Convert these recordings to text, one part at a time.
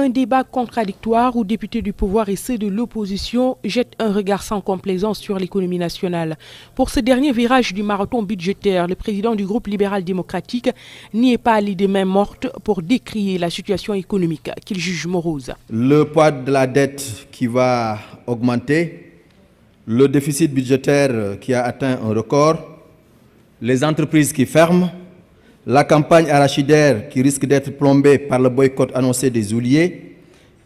Un débat contradictoire où députés du pouvoir et ceux de l'opposition jettent un regard sans complaisance sur l'économie nationale. Pour ce dernier virage du marathon budgétaire, le président du groupe libéral démocratique n'y est pas allé des mains mortes pour décrier la situation économique qu'il juge morose. Le poids de la dette qui va augmenter, le déficit budgétaire qui a atteint un record, les entreprises qui ferment, la campagne arachidaire qui risque d'être plombée par le boycott annoncé des houliers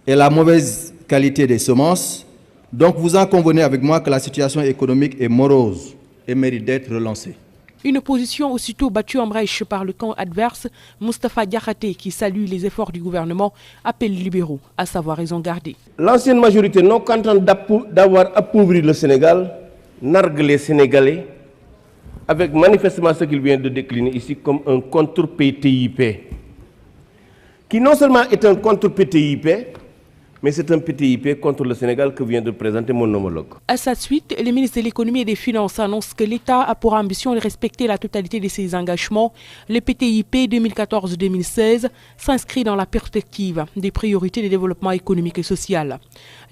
et la mauvaise qualité des semences. Donc vous en convenez avec moi que la situation économique est morose et mérite d'être relancée. Une opposition aussitôt battue en brèche par le camp adverse, Moustapha Diakhaté, qui salue les efforts du gouvernement, appelle les libéraux à savoir raison garder. L'ancienne majorité, non contente d'avoir appauvri le Sénégal, nargue les Sénégalais avec manifestement ce qu'il vient de décliner ici comme un contre-PTIP, qui non seulement est un contre-PTIP, mais c'est un PTIP contre le Sénégal que vient de présenter mon homologue. À sa suite, le ministre de l'économie et des finances annonce que l'État a pour ambition de respecter la totalité de ses engagements. Le PTIP 2014-2016 s'inscrit dans la perspective des priorités de développement économique et social.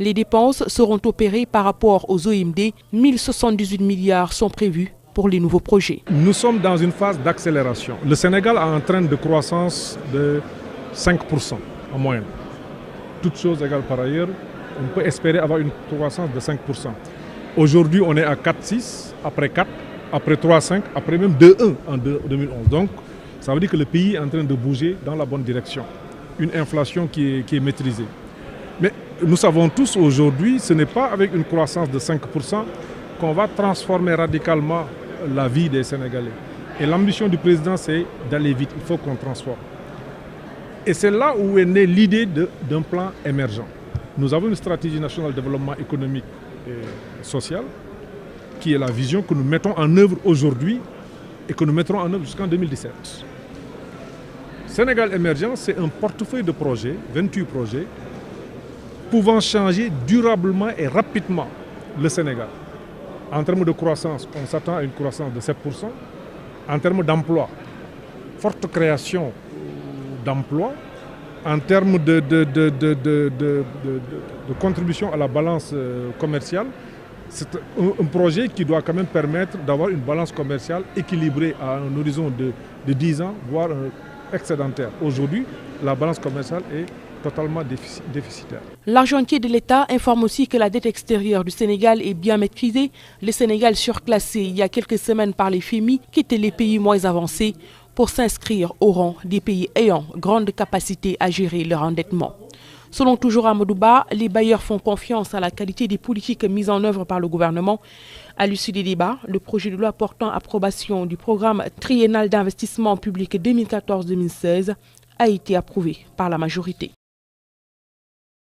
Les dépenses seront opérées par rapport aux OMD. 1078 milliards sont prévus pour les nouveaux projets. Nous sommes dans une phase d'accélération. Le Sénégal a un train de croissance de 5% en moyenne. Toutes choses égales par ailleurs, on peut espérer avoir une croissance de 5%. Aujourd'hui, on est à 4,6, après 4, après 3,5, après même 2,1 en 2011. Donc, ça veut dire que le pays est en train de bouger dans la bonne direction. Une inflation qui est maîtrisée. Mais nous savons tous aujourd'hui, ce n'est pas avec une croissance de 5% qu'on va transformer radicalement la vie des Sénégalais. Et l'ambition du président, c'est d'aller vite. Il faut qu'on transforme. Et c'est là où est née l'idée d'un plan émergent. Nous avons une stratégie nationale de développement économique et social, qui est la vision que nous mettons en œuvre aujourd'hui et que nous mettrons en œuvre jusqu'en 2017. Sénégal émergent, c'est un portefeuille de projets, 28 projets, pouvant changer durablement et rapidement le Sénégal. En termes de croissance, on s'attend à une croissance de 7%. En termes d'emploi, forte création d'emplois. En termes de contribution à la balance commerciale, c'est un projet qui doit quand même permettre d'avoir une balance commerciale équilibrée à un horizon de 10 ans, voire excédentaire. Aujourd'hui, la balance commerciale est totalement déficitaire. L'argentier de l'État informe aussi que la dette extérieure du Sénégal est bien maîtrisée. Le Sénégal surclassé il y a quelques semaines par les FMI quitte les pays moins avancés pour s'inscrire au rang des pays ayant grande capacité à gérer leur endettement. Selon toujours Amadou Ba, les bailleurs font confiance à la qualité des politiques mises en œuvre par le gouvernement. À l'issue des débats, le projet de loi portant approbation du programme triennal d'investissement public 2014-2016 a été approuvé par la majorité.